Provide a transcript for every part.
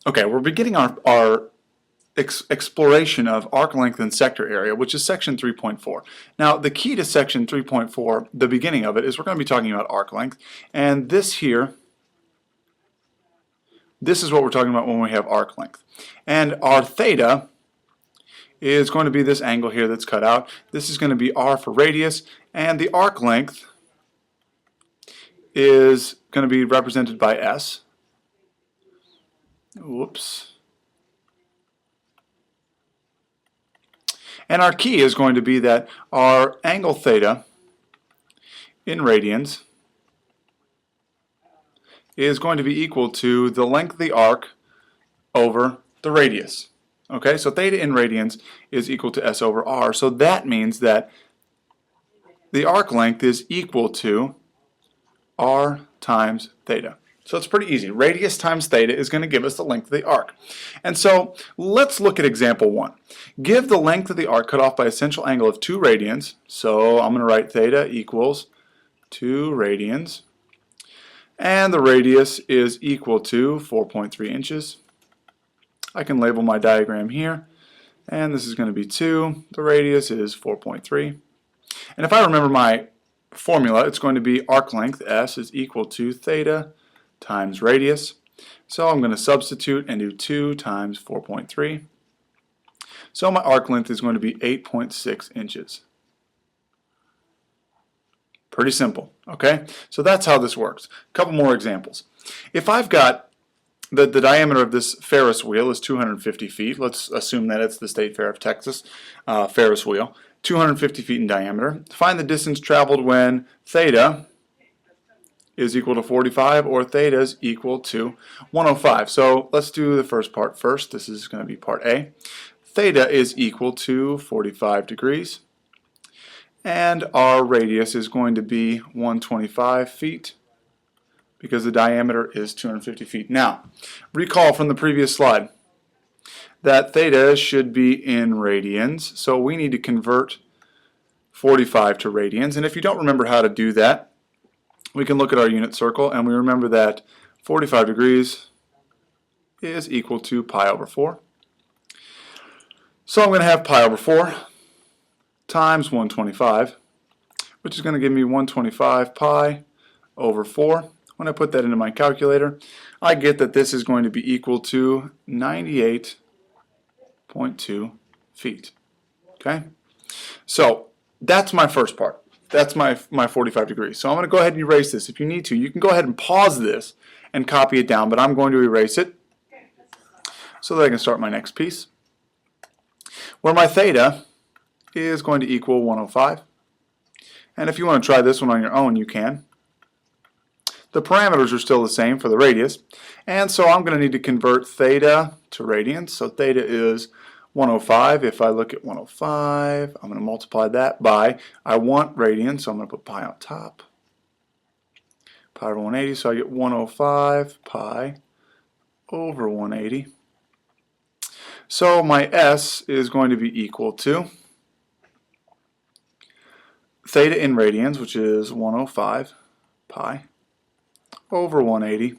Okay, we're beginning our exploration of arc length and sector area, which is section 3.4. Now, the key to section 3.4, the beginning of it, is we're going to be talking about arc length. And this here, this is what we're talking about when we have arc length. And our theta is going to be this angle here that's cut out. This is going to be r for radius, and the arc length is going to be represented by s. Whoops. And our key is going to be that our angle theta in radians is going to be equal to the length of the arc over the radius. Okay, so theta in radians is equal to s over r. So that means that the arc length is equal to r times theta. So it's pretty easy. Radius times theta is going to give us the length of the arc. And so let's look at example 1. Give the length of the arc cut off by a central angle of 2 radians. So I'm going to write theta equals 2 radians. And the radius is equal to 4.3 inches. I can label my diagram here. And this is going to be 2. The radius is 4.3. And if I remember my formula, it's going to be arc length, S, is equal to theta times radius. So I'm going to substitute and do 2 times 4.3. So my arc length is going to be 8.6 inches. Pretty simple, okay? So that's how this works. A couple more examples. If I've got the diameter of this Ferris wheel is 250 feet. Let's assume that it's the State Fair of Texas Ferris wheel. 250 feet in diameter. Find the distance traveled when theta is equal to 45 or theta is equal to 105. So let's do the first part first. This is going to be part A. Theta is equal to 45 degrees. And our radius is going to be 125 feet because the diameter is 250 feet. Now, recall from the previous slide that theta should be in radians, so we need to convert 45 to radians. And if you don't remember how to do that, we can look at our unit circle and we remember that 45 degrees is equal to pi over 4. So I'm going to have pi over 4 times 125, which is going to give me 125 pi over 4. When I put that into my calculator, I get that this is going to be equal to 98.2 feet. Okay? So that's my first part. That's my 45 degrees. So I'm going to go ahead and erase this. If you need to, you can go ahead and pause this and copy it down, but I'm going to erase it so that I can start my next piece, where my theta is going to equal 105. And if you want to try this one on your own, you can. The parameters are still the same for the radius, and so I'm going to need to convert theta to radians. So theta is 105. If I look at 105, I'm going to multiply that by, I want radians, so I'm going to put pi on top. Pi over 180, so I get 105 pi over 180. So my S is going to be equal to theta in radians, which is 105 pi over 180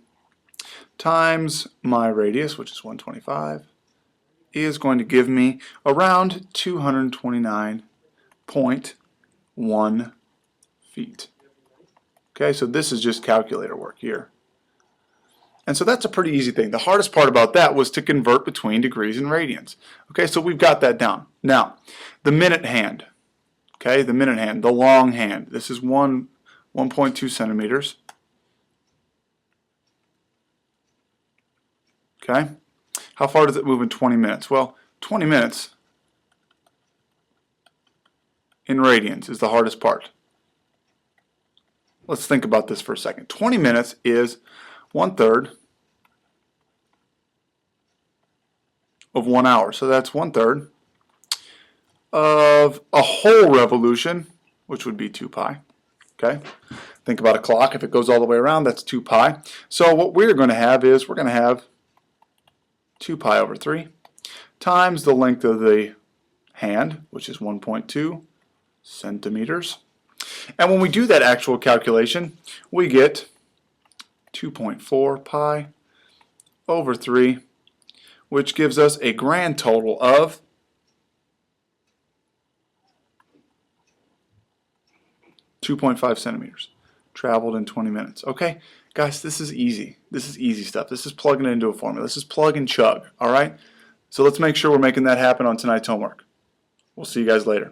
times my radius, which is 125, is going to give me around 229.1 feet. Okay, so this is just calculator work here. And so that's a pretty easy thing. The hardest part about that was to convert between degrees and radians. Okay, so we've got that down. Now, the minute hand. Okay, the minute hand, the long hand. This is 1.2 centimeters. Okay, how far does it move in 20 minutes? Well, 20 minutes in radians is the hardest part. Let's think about this for a second. 20 minutes is 1/3 of 1 hour. So that's 1/3 of a whole revolution, which would be 2 pi. Okay, think about a clock. If it goes all the way around, that's 2 pi. So what we're going to have is we're going to have 2 pi over 3 times the length of the hand, which is 1.2 centimeters. And when we do that actual calculation, we get 2.4 pi over 3 which gives us a grand total of 2.5 centimeters traveled in 20 minutes. Okay, guys, this is easy. This is easy stuff. This is plugging it into a formula. This is plug and chug, all right? So let's make sure we're making that happen on tonight's homework. We'll see you guys later.